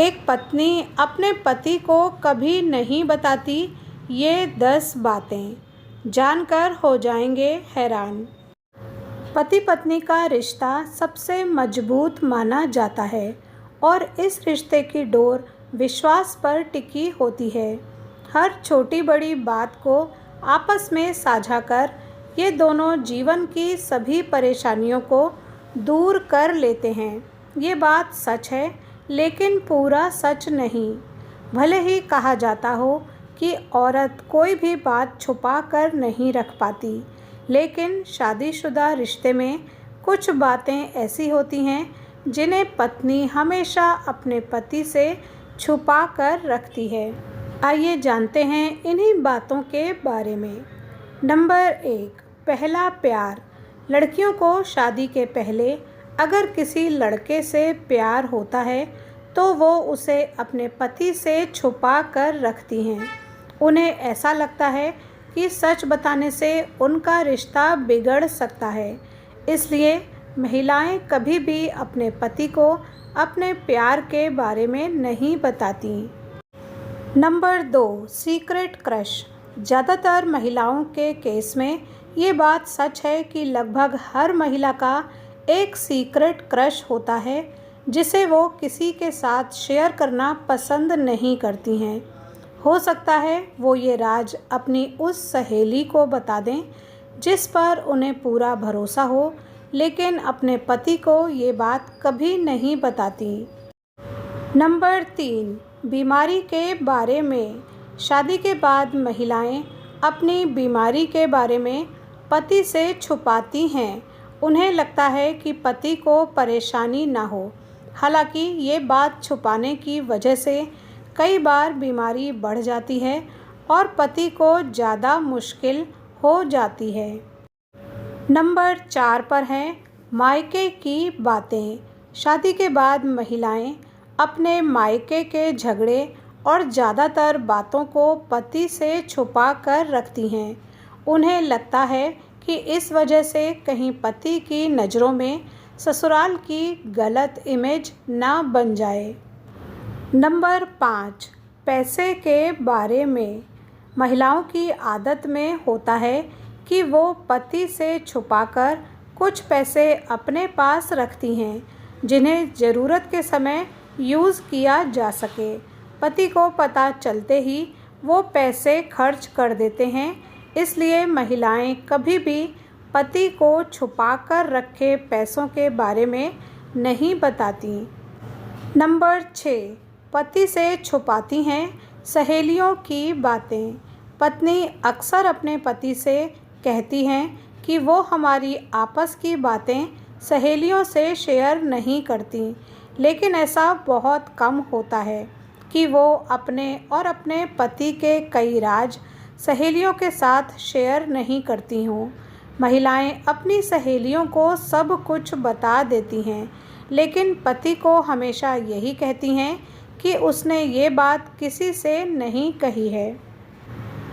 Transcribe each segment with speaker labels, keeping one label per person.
Speaker 1: एक पत्नी अपने पति को कभी नहीं बताती ये 10 बातें, जानकर हो जाएंगे हैरान। पति पत्नी का रिश्ता सबसे मजबूत माना जाता है और इस रिश्ते की डोर विश्वास पर टिकी होती है। हर छोटी बड़ी बात को आपस में साझा कर ये दोनों जीवन की सभी परेशानियों को दूर कर लेते हैं। ये बात सच है, लेकिन पूरा सच नहीं। भले ही कहा जाता हो कि औरत कोई भी बात छुपा कर नहीं रख पाती, लेकिन शादीशुदा रिश्ते में कुछ बातें ऐसी होती हैं जिन्हें पत्नी हमेशा अपने पति से छुपा कर रखती है। आइए जानते हैं इन्हीं बातों के बारे में। नंबर 1, पहला प्यार। लड़कियों को शादी के पहले अगर किसी लड़के से प्यार होता है तो वो उसे अपने पति से छुपा कर रखती हैं। उन्हें ऐसा लगता है कि सच बताने से उनका रिश्ता बिगड़ सकता है, इसलिए महिलाएं कभी भी अपने पति को अपने प्यार के बारे में नहीं बताती। Number 2, secret crush. ज़्यादातर महिलाओं के केस में ये बात सच है कि लगभग हर महिला का एक सीक्रेट क्रश होता है जिसे वो किसी के साथ शेयर करना पसंद नहीं करती हैं। हो सकता है वो ये राज अपनी उस सहेली को बता दें जिस पर उन्हें पूरा भरोसा हो, लेकिन अपने पति को ये बात कभी नहीं बताती। नंबर 3, बीमारी के बारे में। शादी के बाद महिलाएं अपनी बीमारी के बारे में पति से छुपाती हैं। उन्हें लगता है कि पति को परेशानी ना हो। हालांकि ये बात छुपाने की वजह से कई बार बीमारी बढ़ जाती है और पति को ज़्यादा मुश्किल हो जाती है। नंबर 4 पर है मायके की बातें। शादी के बाद महिलाएं अपने मायके के झगड़े और ज़्यादातर बातों को पति से छुपा कर रखती हैं। उन्हें लगता है कि इस वजह से कहीं पति की नज़रों में ससुराल की गलत इमेज ना बन जाए। नंबर 5, पैसे के बारे में। महिलाओं की आदत में होता है कि वो पति से छुपाकर कुछ पैसे अपने पास रखती हैं जिन्हें ज़रूरत के समय यूज़ किया जा सके। पति को पता चलते ही वो पैसे खर्च कर देते हैं, इसलिए महिलाएं कभी भी पति को छुपाकर रखे पैसों के बारे में नहीं बताती। नंबर 6, पति से छुपाती हैं सहेलियों की बातें। पत्नी अक्सर अपने पति से कहती हैं कि वो हमारी आपस की बातें सहेलियों से शेयर नहीं करती, लेकिन ऐसा बहुत कम होता है कि वो अपने और अपने पति के कई राज सहेलियों के साथ शेयर नहीं करती हों। महिलाएं अपनी सहेलियों को सब कुछ बता देती हैं, लेकिन पति को हमेशा यही कहती हैं कि उसने ये बात किसी से नहीं कही है।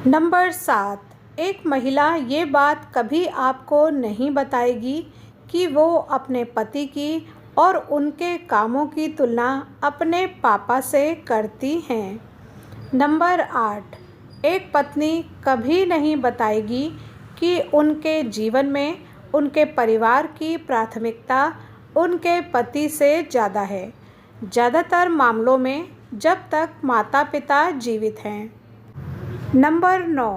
Speaker 1: नंबर 7, एक महिला ये बात कभी आपको नहीं बताएगी कि वो अपने पति की और उनके कामों की तुलना अपने पापा से करती हैं। नंबर 8, एक पत्नी कभी नहीं बताएगी कि उनके जीवन में उनके परिवार की प्राथमिकता उनके पति से ज़्यादा है, ज़्यादातर मामलों में जब तक माता पिता जीवित हैं। नंबर 9,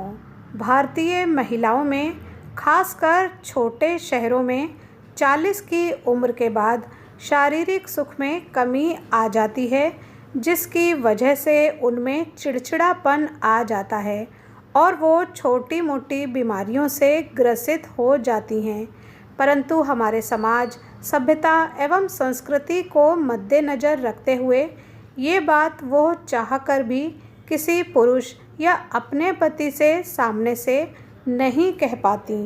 Speaker 1: भारतीय महिलाओं में खासकर छोटे शहरों में 40 की उम्र के बाद शारीरिक सुख में कमी आ जाती है, जिसकी वजह से उनमें चिड़चिड़ापन आ जाता है और वो छोटी मोटी बीमारियों से ग्रसित हो जाती हैं। परंतु हमारे समाज, सभ्यता एवं संस्कृति को मद्देनज़र रखते हुए ये बात वो चाहकर भी किसी पुरुष या अपने पति से सामने से नहीं कह पाती।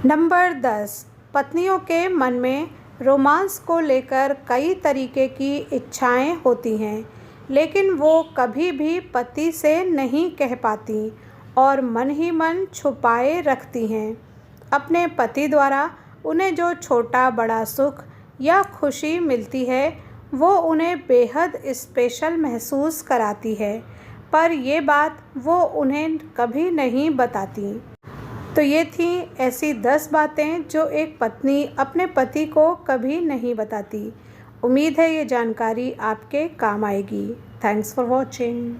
Speaker 1: नंबर 10, पत्नियों के मन में रोमांस को लेकर कई तरीके की इच्छाएं होती हैं, लेकिन वो कभी भी पति से नहीं कह पाती और मन ही मन छुपाए रखती हैं। अपने पति द्वारा उन्हें जो छोटा बड़ा सुख या खुशी मिलती है वो उन्हें बेहद स्पेशल महसूस कराती है, पर ये बात वो उन्हें कभी नहीं बताती। तो ये थी ऐसी 10 बातें जो एक पत्नी अपने पति को कभी नहीं बताती। उम्मीद है ये जानकारी आपके काम आएगी। Thanks for watching.